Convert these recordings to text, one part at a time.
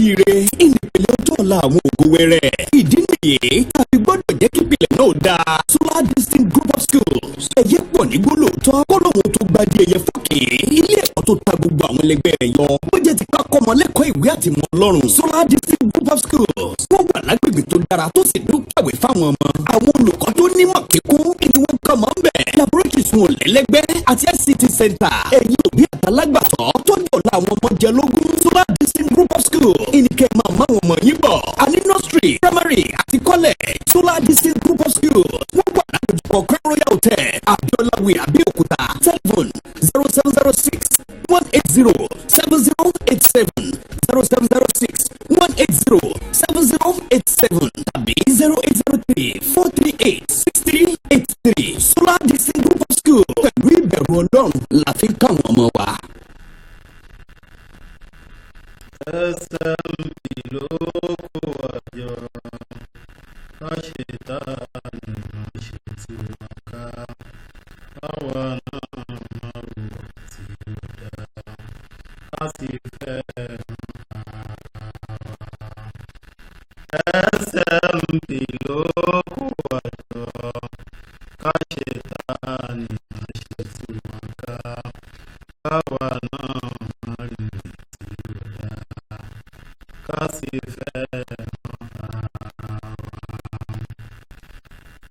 oríire ìnìpele ọjọ́ ọ̀la àwọn ògo wẹrẹ. Ìdí nìyí tàbí gbọ́dọ̀ jẹ́ kí ìpìlẹ̀ náà dáa. Solar Distinct Group of Schools ẹ̀yẹ pọ̀ ní gbólóòtọ́ kọ́lọ́hún tó gbadé ẹ̀yẹ fọ́kì. Ilé ẹ̀kọ́ tó ta gbogbo àwọn ẹlẹgbẹ́ rẹ̀ yọ. Ó jẹ́ ti ká kọ́ ọmọ lẹ́kọ̀ọ́ ìwé àtìmọ̀ Ọlọ́run. Solar Distinct Group of Schools wọ́n wà lágbègbè tó dára tó sì dún kàwé fáwọn ọmọ. Àwọn olùkọ́ tó nímọ̀ kíkún ni wọ́n kọ́ mọ́ ń bẹ̀. Laboratories wọn ò lẹ́lẹ́gbẹ́ àti ICT Center. Ẹ̀yin òbí àtàlágbàtọ́ tó dọ̀la àwọn ọmọ jẹ lógún. Solar Distinct Group of Schools ìníkẹ́ máa máa wọ̀n mọ̀ yín bọ̀. Àní nursery, primary àti college. Solar Distinct Group of Schools wọ́n wà lágbègbè Crown Royal Hotel Abiola Way Abẹ́òkúta. Telephone 0706-180-7087 0706-180-7087 tàbí 0803-438-6383. Solar Distinct Group of Schools pẹ̀lú ìbẹ̀rù Ọlọ́run la fi ń káwọn ọmọ wa. SMP ló kó àjọ láṣetá ni wọ́n ṣe tí wọ́n ká báwa náà máa wò tí ó dáa a sì fẹ́ SMP ló kó àjọ láṣetá ni wọ́n ṣe tí wọ́n ká báwa náà máa rí tí ó dáa.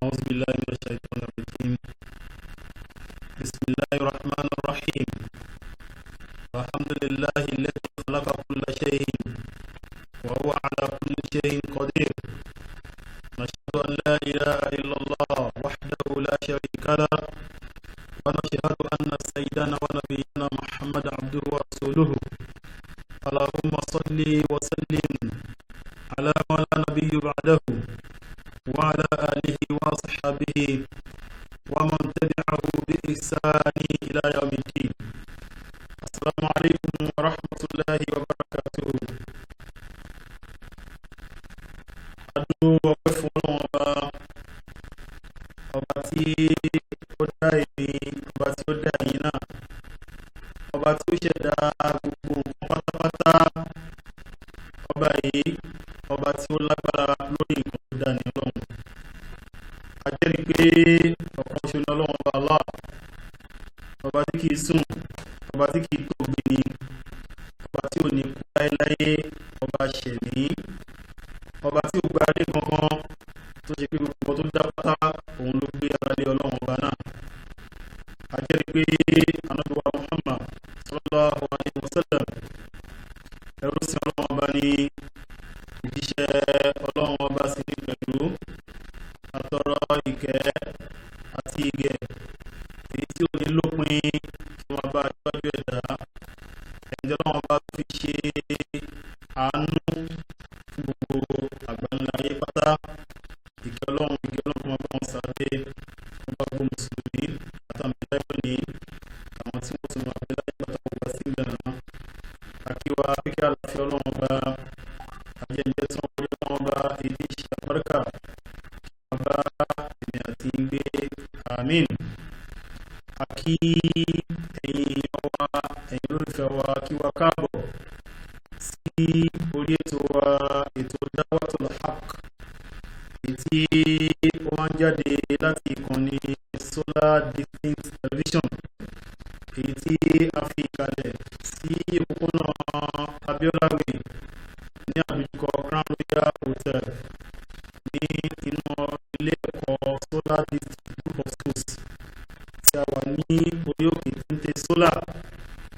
أعوذ بالله من الشيطان الرجيم بسم الله الرحمن الرحيم الحمد لله الذي خلق كل شيء وهو على كل شيء قدير نشهد أن لا إله إلا الله وحده لا شريك له ونشهد أن سيدنا ونبينا محمد عبده ورسوله اللهم صل وسلم على ما لا نبي بعده وعلى آله وصحبه ومن تبعه بإحسان إلى يوم الدين. السلام عليكم ورحمة الله وبركاته. أدعو وقفوا ọbàtí ó dá èmi ọbàtí ó dá ẹ̀yin náà ọbàtí ó ṣẹ̀dá gbogbo nǹkan pátápátá ọba yìí ọba tí ó lágbára lórí nǹkan tó dá ní Ọlọ́run a jẹ́rìí pé ọ̀kan ṣoṣo ní Ọlọ́run ọba Allah ọba tí kìí sùn ọba tí kìí tó gbé ni ọba tí ò ní kú láéláé ọba ṣẹ̀mí ọba tí ò gbára lé kankan tó ṣe pé gbogbo tó dá pátá òun ló gbé ara lé Ọlọ́run ọba náà a jẹ́rìí pé Ànábì wa Muhammad sallallahu alaihi wasallam ẹrú sí Ọlọ́run ọba ní òjíṣẹ́ Ọlọ́run ọba sí ní pẹ̀lú àtọrọ ìkẹ́ àti ìgẹ̀ èyí tí ò ní lópin tí wọ́n bá tọ́jú ẹ̀dá ẹ̀jẹ̀ Ọlọ́run ọba fi ṣe àánú fún gbogbo àgbáńlá ayé pátá ìkẹ́ Ọlọ́run máa bá wọn sáré wọn bá gbogbo mùsùlùmí àtàmìlẹ́ ní àwọn tí wọ́n tún máa bẹ láyé pátá gbogbo sí ìgbà náà àkíwá kíkẹ́ àlàáfíà Ọlọ́run ọba ajẹ́jẹ́ tí wọ́n rí Ọlọ́run ọba èdè ìṣẹ́ àpárẹ́kà ọba èmi àti gbé àmín àkí ẹ̀yin ọwá ẹ̀yin olólùfẹ́ wa kí wa káàbọ̀ sí orí ètò wa ètò Da'watul Haqq ètí ó máa ń jáde láti ìkànnì Solar Distinct Television èyí tí a fi kalẹ̀ sí òpópónà Abiola Way ní àdúgbò Crown Royal Hotel ní inú ilé ẹ̀kọ́ Solar Distinct Group of Schools tí a wà ní orí òkè téńté Solar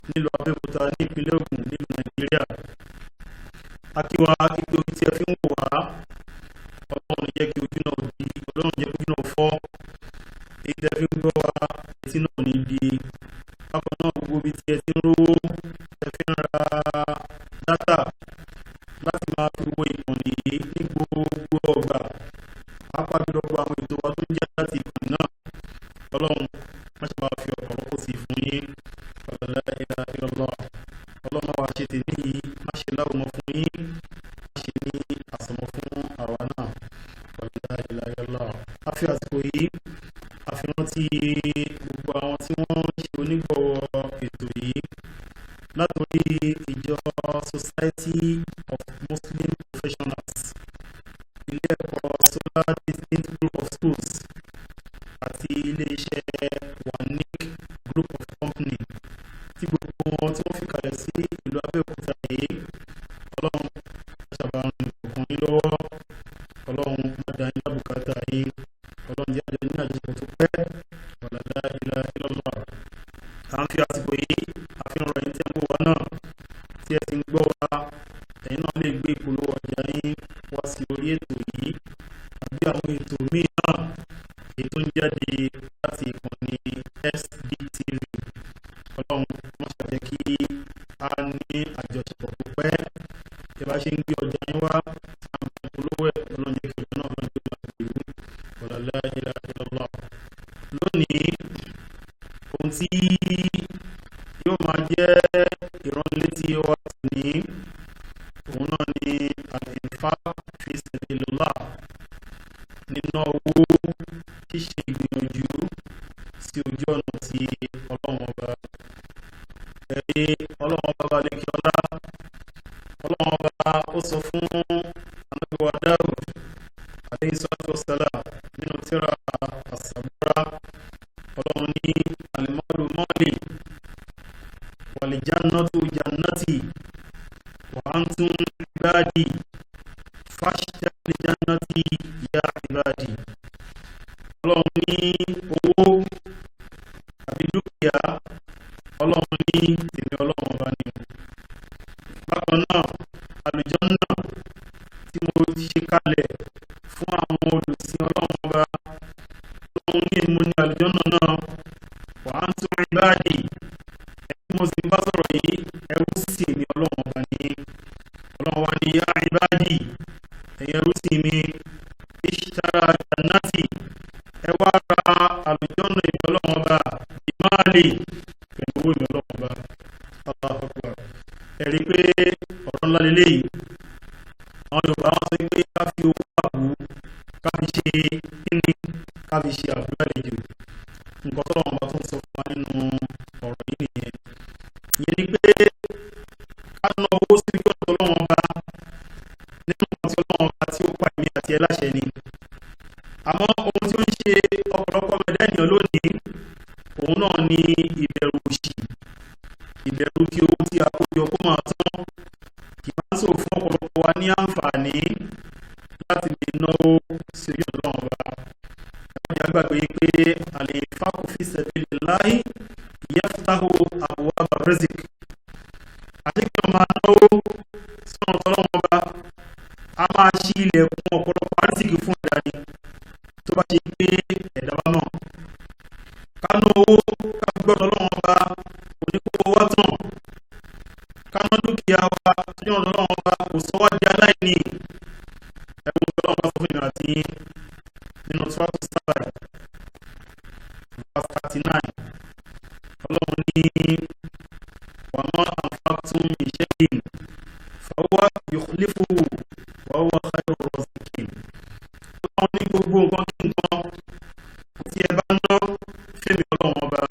nílùú Abẹ́òkúta ní ìpínlẹ̀ Ògùn nílùú Nàìjíríà. Akíwa ìpè ojú tí ẹ fi ń wò wá Ọlọ́run jẹ́ kí ojú náà di Ọlọ́run jẹ́ kí ojú náà fọ́ èyí tí ẹ fi ń gbọ́ wá etí náà ní di bákan náà gbogbo ibi tí ẹ ti ń rówó ẹ fi ń ra dátà láti máa fi wo ìkànnì yìí ní gbogbo ọgbà pàápàá jùlọ gbogbo àwọn ètò wa tó ń jẹ́ láti ìkànnì náà Ọlọ́run má ṣe máa fi ọ̀pọ̀lọpọ̀ sí fún yín la ilaha illallah Ọlọ́run wa ṣe tèmi yìí má ṣe láwùmọ fún yín má ṣe ní àsọmọ fún àwa náà la ilaha illallah a fi àsìkò yìí àfihàn tí gbogbo àwọn tí wọ́n ń ṣe onígbọ̀wọ́ ètò yìí látòrí ìjọ Society of Muslim Professionals, ilé ẹ̀kọ́ Solar Distinct Group of Schools àti ilé-iṣẹ́ Wanik Group of Company tí gbogbo wọn tí wọ́n fi kalẹ̀ sí ìlú Abẹ́òkúta yìí. Ọlọ́run ṣàbàrùn ọkùnrin lọ́wọ́, Ọlọ́run mọ̀dá ní àbùkátà yìí, Ọlọ́run jẹ́ àjọ ní àjẹkù tó pẹ́, ọ̀làdá ilẹ̀ ìlọ́lọ́. À ń fi àsìkò yìí àfihàn rẹ̀ tí ẹ ń gbọ́ wa náà, tí ẹ ti ń gbọ́ wa, ẹ̀yin náà lè gbé ìpolówó ọjà yín wá sí orí ètò yìí àbí àwọn ètò míì náà èyí tó ń jáde láti ìkànnì SDTV. Ọlọ́run má ṣàjẹ́ kí a ní àjọṣepọ̀ tó pẹ́. Bí a bá ṣe ń gbé ọjà yín wá, àwọn ìpolówó ẹ̀ Ọlọ́run jẹ́ kí ọjà náà máa gbé láti ìlú ọ̀làlá ilẹ̀ ìlọ́lọ́. Lónìí, ohun tí yóò máa jẹ́ ìránnilétí wa ní òun náà ni al-infaq fi sabilillah, nínú owó ṣíṣe ìgbìyànjú sí ojú ọ̀nà tí Ọlọ́run ọba. Ẹ̀rí Ọlọ́run ọba bá lè kí ọlá. Ọlọ́run ọba ó sọ fún Ànábì wa Dáúdù alayhi salatu wassalam nínú tírà as-Sabura. Ọlọ́run ní al-malu mali wal jannatu jannati wa antum ibadi fashtaru jannati ya ibadi. Ọlọ́run ní owó àbí dúkìá, Ọlọ́run ní tèmi Ọlọ́run ọba ni. Bákan náà, àlùjánnà tí mo ti ṣe kalẹ̀ fún àwọn olùsìn Ọlọ́run ọba, Ọlọ́run ní mo ní àlùjánnà náà. wa antum ibadi, ẹ̀yin mo sì ń bá sọ̀rọ̀ yìí, ẹrú sí èmi Ọlọ́run ọba ni. Ọlọ́run wa ní ya ibadi, ẹ̀yin ẹrú sí mi, ishtara jannati, ẹ wá ra àlùjánnà ìmọ̀ Ọlọ́run ọba ìmáàlì pẹ̀lú owó ìmọ̀ Ọlọ́run ọba. Allahu Akbar. Ẹ̀rí pé ọ̀rọ̀ ńlá lélẹ́yìí. Àwọn Yorùbá wọn sọ pé ká fi owó àbú, ká fi ṣe kíni, ká fi ṣe àbúrò àlejò. Nǹkan tó lọ́wọ́ bá tó ń sọ fún wa nínú ọ̀rọ̀ yìí nìyẹn. Ìyẹn ni pé ká ná owó sí ojú ọ̀nà Ọlọ́run ọba nínú nǹkan tí Ọlọ́run ọba tí ó pa èmi àti ẹ láṣẹ ni. Àmọ́ ohun tí ó ń ṣe ọ̀pọ̀lọpọ̀ ọmọdé ènìyàn lónìí, òun náà ni ìbẹ̀rù òṣì, ìbẹ̀rù kí owó tí a kó jọ kó máa tán. Kì máa ń sọ fún ọ̀pọ̀lọpọ̀ wa ní àǹfààní láti lè náwó sí ojú ọ̀nà Ọlọ́run ọba. Ẹ̀wọ́n àgbàgbé pé al-infaqu fi sabilillahi yaftahu abwaba rizq. Àti kí wọ́n máa náwó sọ́nà Ọlọ́run ọba, a máa ṣí ilẹ̀kùn ọ̀pọ̀lọpọ̀ àrísìkì fún ẹ̀dá ni, tó bá ṣe pé ẹ̀dá wa náà. Ká ná owó, ká fi gbọ́dọ̀ Ọlọ́run ọba, oníkówó wá tán. Ká ná dúkìá wa sí ọ̀nà Ọlọ́run ọba, kò sọ wá di aláìní. Ẹ̀rù Ọlọ́run bá sọ fún ìrìn àti nínú Suratu Saba verse 39. Ọlọ́run ní wa ma anfaqtum min shay'in fahuwa yukhlifuhu wa huwa khayrur raziqin. Ọlọ́run ní gbogbo nǹkan kí nǹkan tí ẹ bá ná fẹ́mi Ọlọ́run ọba,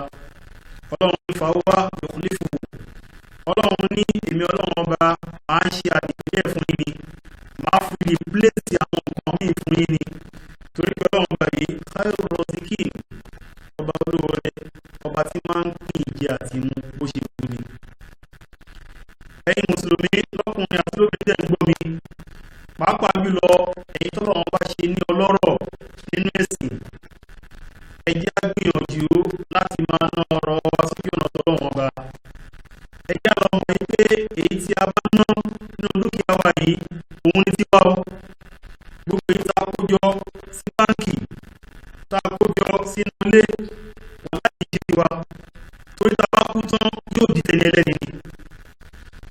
Ọlọ́run ní fahuwa yukhlifuhu. Ọlọ́run ní èmi Ọlọ́run ọba máa ń ṣe àdìpẹ́lẹ̀ fún yín ni, máa fi lè pílẹ̀sì àwọn nǹkan míì fún yín ni. Torí pé Ọlọ́run ọba yìí khayrur raziqin, ọba olóore, ọba tí máa ń pín ìjẹ àti mu bó ṣe wù ní. Ẹ̀yin mùsùlùmí lọ́kùnrin àti lóbìnrin tẹ́ ń gbọ́ mi, pàápàá jùlọ ẹ̀yin tọ́lọ́run bá ṣe ní ọlọ́rọ̀ nínú ẹ̀sìn, ẹ jẹ́ á gbìyànjú láti máa ná ọrọ̀ wa sójú ọ̀nà tọ́lọ́run ọba. Ẹ jẹ́ á lọ mọ̀ pé èyí tí a bá ná nínú dúkìá wa yìí, òun ni tiwa o. Gbogbo èyí tá a kó jọ sí báńkì, tá a kó jọ sínú ilé, wọ́n láti ṣe tiwa. Torí tá a bá kú tán yóò di tẹ̀lé ẹlẹ́ni ni.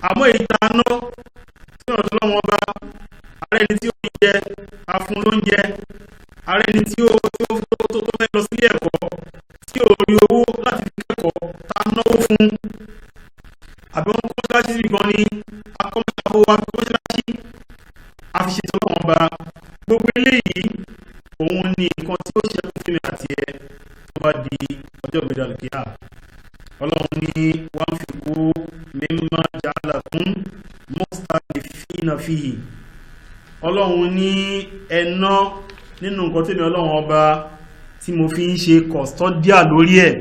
Àmọ́ èyí tá a ná sí ọ̀nà tọ́lọ́run ọba, ààrẹ ni tí ó ń jẹ afun lóúnjẹ, ààrẹ ni tí ó fẹ́ lọ sílé ẹ̀kọ́ tí ò rí owó láti fi kẹ́kọ̀ọ́, tá a náwó fún. Àbí wọn kọ́ mọ́ṣáláṣí sí gan ni akọ́mọ́ṣáfó wa kọ́ mọ́ṣáláṣí àfiṣe tọ́lọ́run ọba. Gbogbo eléyìí òun ni nǹkan tí ó ṣẹ́kù fún mi àti ẹ tó bá di ọjọ́ ìgbéra. Ọlọ́run ní wọ́n fi kú mimma ja'alakum mustakhlifina fihi ọlọ́run ní ẹ̀nà nínú nǹkan tí mi ọlọ́run ọba tí mo fi ń ṣe kọ̀stọ́díà lórí ẹ̀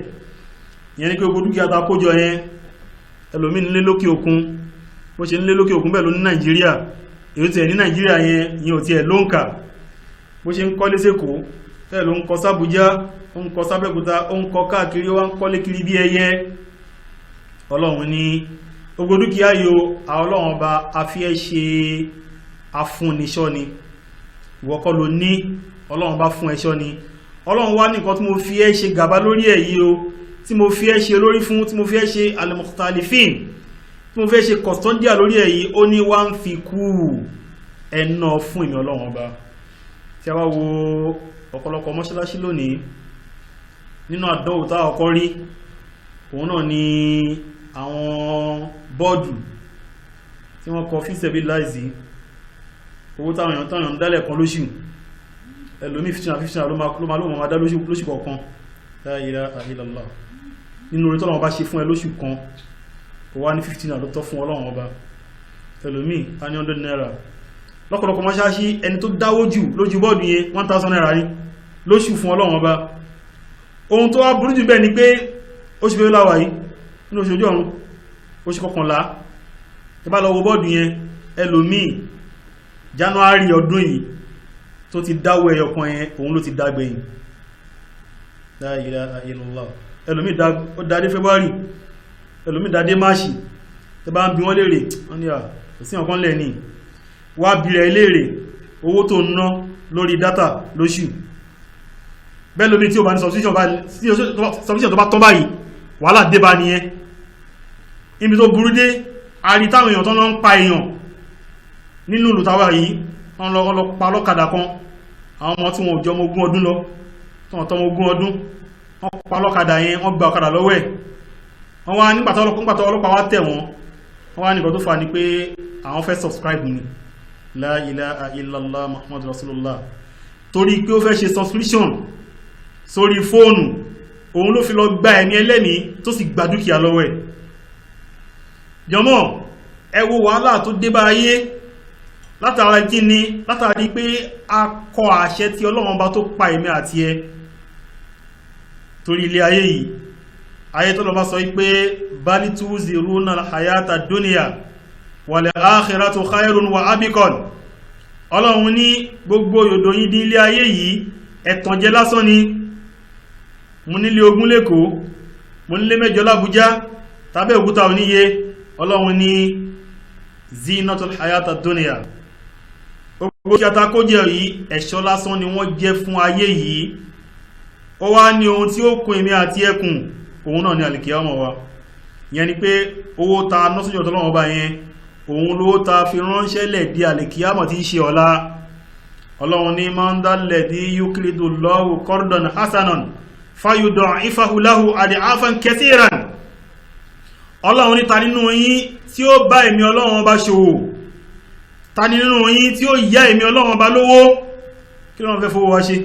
ìyẹn ni pé gbogbo dúkìá ta kójọ yẹn ẹlòmí nílé lókè òkun bó ṣe nílé lókè òkun bẹ́ẹ̀ ló ní Nàìjíríà èyí tí ẹ̀ ní Nàìjíríà yẹn ò tí ẹ̀ ló ń kà bó ṣe ń kọ́lé sékòó bẹ́ẹ̀ ló ń kọ́ sábújá ó ń kọ́ sábẹ́kúta ó ń kọ́ káàkiri ó ń kọ́lé kiri bí ẹyẹ ọlọ́run ní gbogbo dúkìá yóò ọlọ́run ọba afí ẹ́ ṣe afúnniṣọ́ ni ìwọ́kọ́ ló ní ọlọ́run bá fún ẹṣọ́ ni ọlọ́run wá nìkan tí mo fi ẹ́ ṣe gàbá lórí ẹ̀ yìí o tí mo fi ẹ́ ṣe lórí fún tí mo fi ẹ́ ṣe al-mukhtalifin tí mo fi ẹ́ ṣe kọ̀stọ́díà lórí ẹ̀ yìí ó ní wá ń fi kú ẹ̀nà fún ìmì ọlọ́run ọba tí a bá wo ọ̀pọ̀lọpọ̀ mọ́ṣáláṣí lónìí nínú àdánwò tá ọkọ̀ rí òun náà ni àwọn bọ́ọ̀dù tí wọ́n kọ fi sabilillahi owó táwọn èèyàn ń dálẹ̀ kan lóṣù ẹlòmí 15 ló máa dá lóṣù kọ̀ọ̀kan la ilaha illallah nínú orí tọ́lọ́wọ́ bá ṣe fún ẹ lóṣù kan kò wá ní 15 ló tọ́ fún Ọlọ́run ọba ẹlòmí a ní 100 naira lọ́pọ̀lọpọ̀ mọ́ṣáláṣí ẹni tó dáwó jù lójú bọ́ọ̀dù yẹn 1000 naira rí lóṣù fún Ọlọ́run ọba ohun tó wá burú jù bẹ́ẹ̀ ni pé oṣù fẹ́ láwà yìí nínú oṣù ojú ọ̀run oṣù kọkànlá ẹ bá lọ wo bọ́ọ̀dù yẹn ẹlòmí January ọdún yìí tó ti dáwó ẹyọkan yẹn òun ló ti dágbẹ̀yìn la ilaha illallah ẹlòmí dádé February ẹlòmí dádé March tẹ bá ń bí wọ́n léèrè wọ́n ní kò sí ọ̀kan lẹ̀ ní wá bìrẹ̀ léèrè owó tó ná lórí dátà lóṣù bẹ́ẹ̀ lómi tí ó bá ní subscription tó bá tán báyìí wàhálà dé bá nìyẹn ibi tó burú dé àrí táwọn èèyàn tó lọ ń pa èèyàn nínú olùtawà yìí wọ́n lọ pa lọ́kadà kan àwọn ọmọ tí wọ́n jọ ọmọ 20 ọdún lọ tọ́wọ́n tọ́mọ 20 ọdún wọ́n pa lọ́kadà yẹn wọ́n gba ọ̀kadà lọ́wọ́ ẹ̀ wọ́n wá nígbàtí ọlọ́pàá wá tẹ̀ wọ́n wá nìkan tó fà ní pé àwọn fẹ́ subscribe ni la ilaha illallah muhammadu rasulullah torí pé ó fẹ́ ṣe subscription sórí fóònù òun ló fi lọ gba ẹ̀mí ẹlẹ́mìí tó sì gba dúkìá lọ́wọ́ ẹ̀ jọmọ́ ẹ wo wàhálà tó dé bá ayé látara kíni látàrí pé a kọ àṣẹ tí Ọlọ́run bá tó pa èmi àti ẹ torí ilé ayé yìí ayé tó lọ bá sọ pé bali tuziruna al-hayata dunya wal akhiratu khairun wa abqan Ọlọ́run ní gbogbo yòdò yìí dín ilé ayé yìí ẹ̀tànjẹ lásán ni mo nílé 20 lẹ́kọ̀ọ́ mo nílé 8 l'Àbújá tàbí òkúta oníye Ọlọ́run ní zinatul hayata dunya gbogbo kí atakó jẹ́ yìí ẹ̀ṣọ́ lásán ni wọ́n jẹ́ fún ayé yìí ó wá ní ohun tí ó kún èmi àti ẹkùn òun náà ni àlìkíyàmà wa yẹn ni pé owó ta nọ́sùjọ́ tọ́lọ́wọ́ bá yẹn òun lówó ta fi ránṣẹ́ lẹ̀ di àlìkíyàmà tí í ṣe ọ̀la Ọlọ́run ní man dhalladhi yuqridu Allahu qardan hasanan fayud'ifahu lahu ad'afan kathiran Ọlọ́run ní ta nínú yín tí ó bá èmi Ọlọ́run bá ṣòwò ta nínú yín tí ó yá èmi Ọlọ́run bá lówó kí ló ń fẹ́ fowó wá ṣe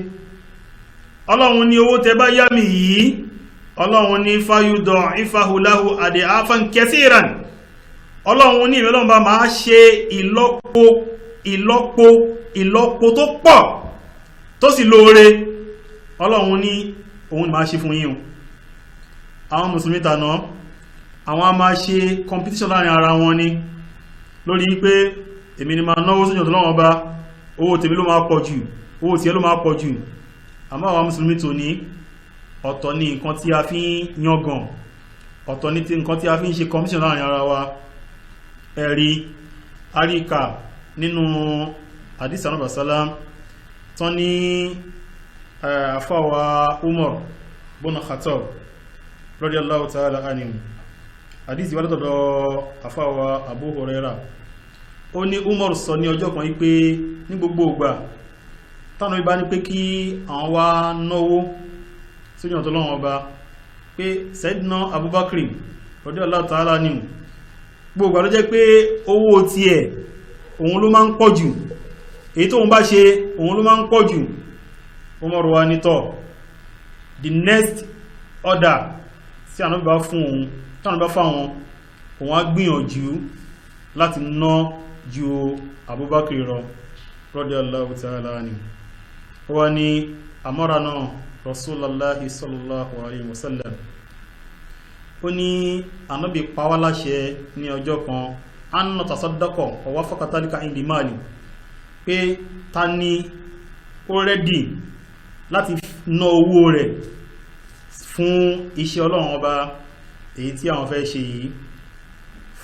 Ọlọ́run ní owó tẹ bá yá mi yìí Ọlọ́run ní fayud'ifahu lahu ad'afan kathiran Ọlọ́run ní ìrẹ́lọ́run bá máa ṣe ìlọ́po tó pọ̀ tó sì lóore Ọlọ́run ní òun ni máa ṣe fún yín àwọn mùsùlùmí tàná àwọn a máa ṣe competition láàrin ara wọn ni lórí pé èmi ni máa náwó sójú ọ̀tọ̀lọ́wọ́n bá owó tèmi ló máa pọ̀ jù owó tí ẹ ló máa pọ̀ jù àmọ́ àwọn mùsùlùmí tó ní ọ̀tọ̀ ní nǹkan tí a fi ń yangàn ọ̀tọ̀ ní nǹkan tí a fi ń ṣe competition láàrin ara wa ẹ̀rí àríkà nínú hadith Ànábì sallam tán ní àfáwà Umar bin Khattab radiyallahu ta'ala anhu hadith wà látọ̀dọ̀ àfáwà Abu Hurairah ó ní Umar sọ ní ọjọ́ kan wípé ní gbogbo ìgbà tánà ibá ní pé kí àwọn wá náwó sójú ọ̀tọ̀ lọ́wọ́ ọba pé Sayyidina Abubakar radiyallahu ta'ala anhu gbogbo ló jẹ́ pé owó tí ẹ̀ òun ló máa ń pọ̀ jù èyí tó ń bá ṣe òun ló máa ń pọ̀ jù Umar wá nítọ̀ the next order sí àná bá fún òun tánà bá fáwọn òun á gbìyànjú láti ná ju Abubakar lọ radiyallahu ta'ala anhu. Wọ́n ní amarana Rasulullahi sallallahu alayhi wa sallam. Ó ní Ànábì pa wá láṣẹ ní ọjọ́ kan anna tasaddaqa wa wafaqa dhalika indi mali, pé ta ni ó rẹ́dì láti ná owó rẹ̀ fún iṣẹ́ Ọlọ́run ọba èyí tí àwọn fẹ́ ṣe yìí.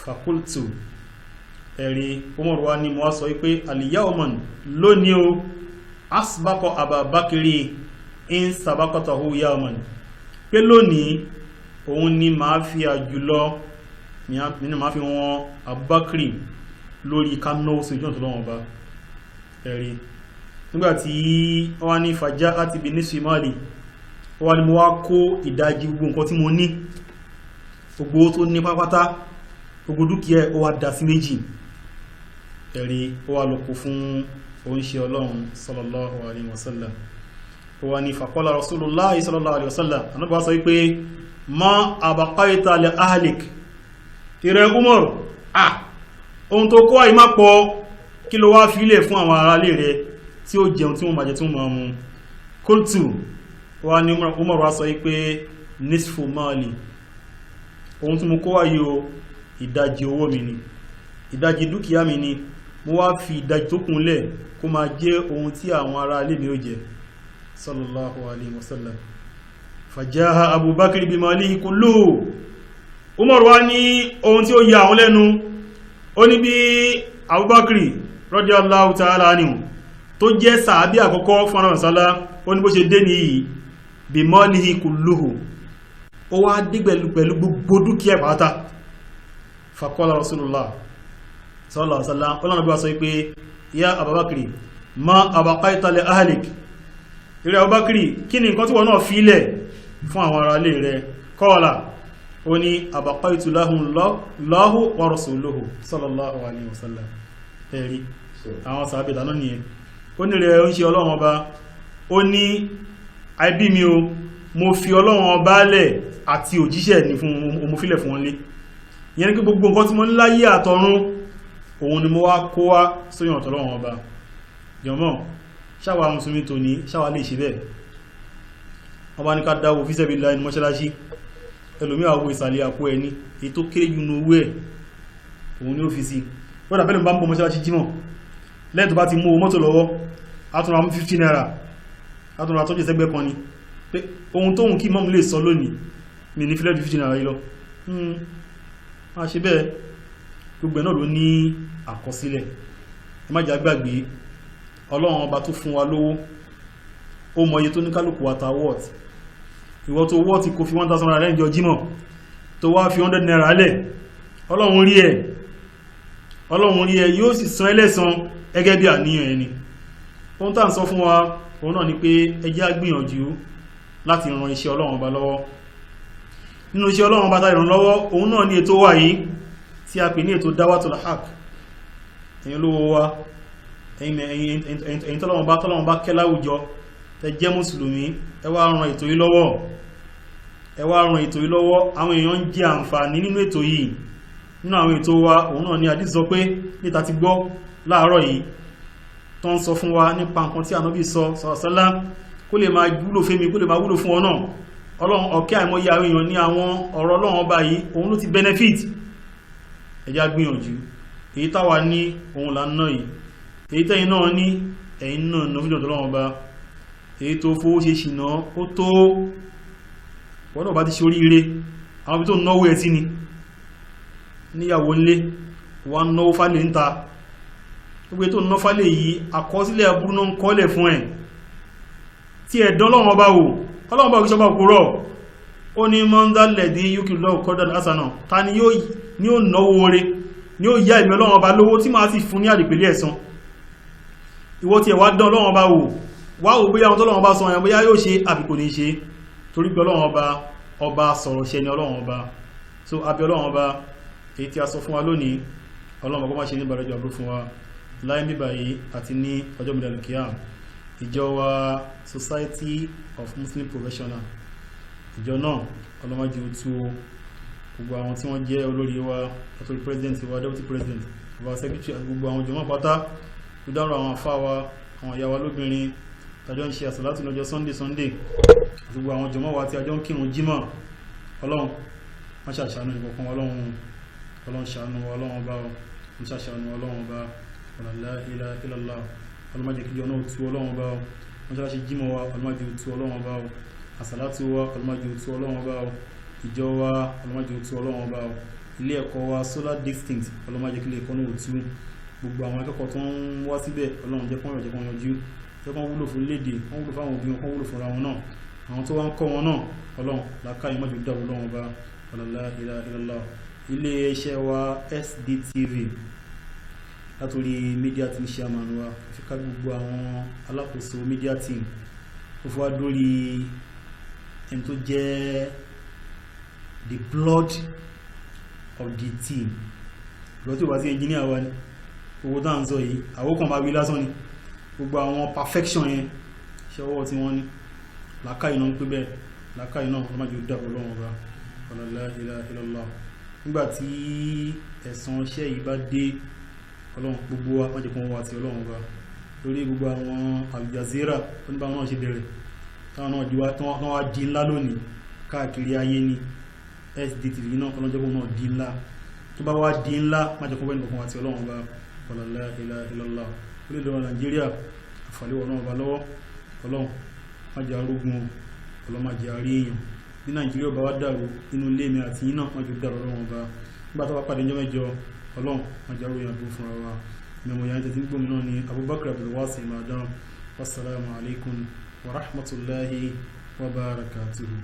Fakultu, ẹ̀rí Umar wa ni mo wá sọ wípé al-yawman lónìí o asbaqa Abubakiri in sabaqatahu yawman, pé lónìí òun ni máa fi àjùlọ nínú máa fi wọn Abubakiri lórí kánó sójú ọ̀tọ̀ lọ́wọ́ ọba. Ẹ̀rí nígbàtí wọ́n wá ní fàjá àti bí nísù ìmáàlì, wọ́n wá ní mo wá kó ìdajì gbogbo nǹkan tí mo ní, gbogbo tó ní pápátá, gbogbo dúkìá ó wá dá sí méjì. Ẹ̀rí ó wá lọ kó fún oníṣẹ́ Ọlọ́run sallallahu alaihi wasallam. Ó wá ní faqala Rasulullah sallallahu alaihi wasallam, Ànábì wá sọ wípé ma abaqaita li ahlik, ìrẹ Umar, ohun tó kó àìmá pọ̀, kí ló wá fílẹ̀ fún àwọn aráalé rẹ̀ tí ó jẹun tí wọ́n máa jẹ tí wọ́n máa mu. Qultu, wá ní Umar wá sọ wípé nisfu mali, ohun tí mo kó wáyé o ìdajì owó mi ni, ìdajì dúkìá mi ni, mo wá fi ìdajì tó kúnlẹ̀ kó máa jẹ́ ohun tí àwọn aráalé mi ó jẹ sallallahu alaihi wasallam. Fajaha Abubakar bi malihi kullu, Umar wá ní ohun tí ó yà àwọn lẹ́nu, ó ní bí Abubakar radiyallahu ta'ala anhu tó jẹ́ sàábí àkọ́kọ́ fún àwọn sálá, ó ní bó ṣe dé ní bí malihi kulluhu, ó wá dé pẹ̀lú gbogbo dúkìá pátá. Faqala Rasulullah sallallahu alaihi wasallam, ó lọ́nà bí wá sọ pé ya Abubakar ma abaqaita li ahlik, ìrẹ Abubakar kí ni nǹkan tí wọ́n náà fílẹ̀ fún àwọn ará ilé rẹ̀? Qala, ó ní abaqaitu lahum Allahu wa rasuluhu sallallahu alaihi wasallam. Ẹ̀rí àwọn sàábẹ̀ dáná nìyẹn. Ó ní rẹ̀ ń ṣe Ọlọ́run ọba, ó ní àìbí mi o, mo fi Ọlọ́run ọba lẹ̀ àti òjíṣẹ́ ní fún omofílẹ̀ fún wọn lé. Ìyẹn ni pé gbogbo nǹkan tí mo ń láyé àtọ̀run òun ni mo wá kó wá sóyàn ọ̀tọ̀lọ́run ọba. Jọmọ́ ṣáwà mùsùlùmí tó ní ṣáwà lè ṣe bẹ́ẹ̀. Ọba ní ká dáwò fíṣẹ́bílá inú mọ́ṣáláṣí, ẹlòmí àwọ ìsàlẹ̀ àpò ẹni èyí tó kéré jù nínú owó ẹ̀ òun ní ó fi sí. Wọ́n dàbẹ́lẹ̀ bá ń bọ́ mọ́ṣáláṣí jímọ̀, lẹ́yìn tó bá ti mú owó mọ́tò lọ́wọ́ átùnra 50 naira, átùnra tọ́jú ẹsẹ́gbẹ́ kan ni pé ohun tóhun kí mọ́mù lè sọ lónìí mi ní fílẹ̀ 50 naira yìí lọ. A ṣe bẹ́ẹ̀, gbogbo náà ló ní àkọsílẹ̀. Ẹ má jà gbàgbé Ọlọ́run ọba tó fún wa lówó, ó mọ iye tó ní kálùkù wata wọ́t. Ìwọ tó wọ́t kò fi 1000 naira lẹ́jọ jímọ̀ tó wá fi 100 naira lẹ̀, Ọlọ́run rí ẹ yóò sì san ẹlẹ́san gẹ́gẹ́ bí àníyàn ẹni. Ohun tá ń sọ fún wa òun náà ni pé ẹ jẹ́ á gbìyànjú láti ran iṣẹ́ Ọlọ́run ọba lọ́wọ́. Nínú iṣẹ́ Ọlọ́run ọba tá ìràn lọ́wọ́ òun náà ni ètò wà yìí tí a pè ní ètò Dawatul Haq. Ẹ̀yin olówó wa, ẹ̀yin tọ́lọ́run bá kẹ́ láwùjọ tẹ jẹ́ mùsùlùmí, ẹ wá ran ètò yìí lọ́wọ́, àwọn èèyàn ń jẹ àǹfààní nínú ètò yìí. Nínú àwọn ètò wa òun náà ni àdísì sọ pé níta ti gbọ́ láàárọ̀ yìí tó ń sọ fún wa nípa nǹkan tí Ànábì sọ sọ́lá kó lè máa wúlò fẹ́mi, kó lè máa wúlò fún ọ náà. Ọlọ́run ọ̀kẹ́ àìmọye àwọn èèyàn ní àwọn ọ̀rọ̀ Ọlọ́run ọba yìí òun ló ti benefit. Ẹ jẹ́ á gbìyànjú, èyí táwa ní òun là ń ná yìí, èyí tẹ́yìn náà ní ẹ̀yin náà ná fíjọ Ọlọ́run ọba, èyí tó fowó ṣe ṣìnà ó tó wọ́n náà bá ti ṣe oríire. Àwọn ibi tó náwó ẹ̀ sí ni níyàwó nlé wà náwó fálẹ̀ ń ta, gbogbo tó ná fálẹ̀ yìí àkọsílẹ̀ aburú náà ń kọ́lẹ̀ fún ẹ̀ tí ẹ̀dán Ọlọ́run ọba wò. Ọlọ́run bá kìí kúrọ̀, ó ní mọ́ndálẹ̀dí yúkìlọ́ kọ́dán asana, ta ni yóò náwó oore, ni ó yá ìmẹ́ Ọlọ́run ọba lówó tí máa sì fún ní àdìpẹ̀lẹ̀ ẹ̀san. Ìwọ tí ẹ wá dán Ọlọ́run ọba wò, wá wò bóyá ohun tọ́lọ́run ọba sọ yẹn bóyá yóò ṣe àbí kò ní ṣe, torí pé Ọlọ́run ọba sọ̀rọ̀ ṣẹ ni Ọlọ́run ọba. So àbí Ọlọ́run ọba èyí tí a sọ fún wa lónìí, Ọlọ́run ọba kó má ṣe ní ìbàrẹ̀jọ àbúrú fún wa láì bíbà yìí àti ní ọjọ́ mìdàlùkíyà. Ìjọ wa Society of Muslim Professional, ìjọ náà ọlọ́májú tú gbogbo àwọn tí wọ́n jẹ́ olórí wa, látòrí president wa, deputy president, bàbá sẹ́kítì àti gbogbo àwọn jọmọ́ pátá tó dárò àwọn àfáwa àwọn ìyá wa lóbìnrin tàjọ́ ń ṣe àsàlátù lọ́jọ́ Sunday àti gbogbo àwọn jọmọ́ wa tí àjọ ń kírun jímọ̀ ọlọ́run wọ́n ṣàṣàánú ìkọ̀kan ọlọ́run ṣàánú ọlọ́run ọba wọ́n ṣàṣàánú ọlọ́run ọba la ilaha illallah ọlọ́mọdé kí ọ̀nà òtú ọlọ́run ọba wọ́n ṣàṣe jímọ̀ wa ọlọ́mọdé òtú ọlọ́run ọba àsàlátù wa ọlọ́mọdé òtú ọlọ́run ọba ìjọ wa ọlọ́mọdé òtú ọlọ́run ọba ilé ẹ̀kọ́ wa Solar Distinct ọlọ́mọdé kí lè kọ́ náà òtú gbogbo àwọn akẹ́kọ̀ọ́ tó ń wá síbẹ̀ ọlọ́run jẹ́ kán yanjú jẹ́ kán wúlò fún léde kán wúlò fáwọn òbí wọn kán wúlò fúnra wọn náà àwọn tó wá ń kọ́ wọn náà ọlọ́run làákàyè mọ́jú dàrú ọlọ́run ọba la ilaha illallah ilé iṣẹ́ wa SDTV látòrí media team chairman wa fi ká gbogbo àwọn alákòóso media team ó fi wá dórí ẹni tó jẹ́ the blood of the team lọ́tí ò bá sí engineer wa ni owó tá à ń sọ yìí àwòkàn bá wí lásán ni gbogbo àwọn perfection yẹn ṣe ọwọ́ tí wọ́n ní làákàyè náà ń pé bẹ́ẹ̀ làákàyè náà wọ́n má jù dàbọ̀ lọ́wọ́ ọba la ilaha illallah nígbàtí ẹ̀san iṣẹ́ yìí bá dé ọlọ́run gbogbo wa má jẹ́ kó wọ́n wá ti ọlọ́run ọba lórí gbogbo àwọn Al Jazeera oníbà náà ṣe bẹ̀rẹ̀ táwọn náà wá di ńlá lónìí káàkiri ayé ni SDTV náà ọlọ́jọ́gbọ́n náà di ńlá tó bá wá di ńlá má jẹ́ kó wọ́n wá ti ọlọ́run ọba la ilaha illallah orílẹ̀-èdè Nàìjíríà àfàlẹ́wọ̀ náà ọba lọ́wọ́ ọlọ́run má jẹ́ arógun ọlọ́run má jẹ́ arí èèyàn ní Nàìjíríà ọba wá dàrú inú ilé mi àti yín náà má jẹ́ dàrú ọlọ́run ọba nígbà tó wá pàdé ọjọ́ mẹ́jọ ọlọ́run má jẹ́ aróyìn àdúró fúnra wa mẹ́mọ̀ yà ń tẹ́tí gbómi náà ni Abubakar Abdulwasi Ibadan wassalamu alaikum wa rahmatullahi wa barakatuhu.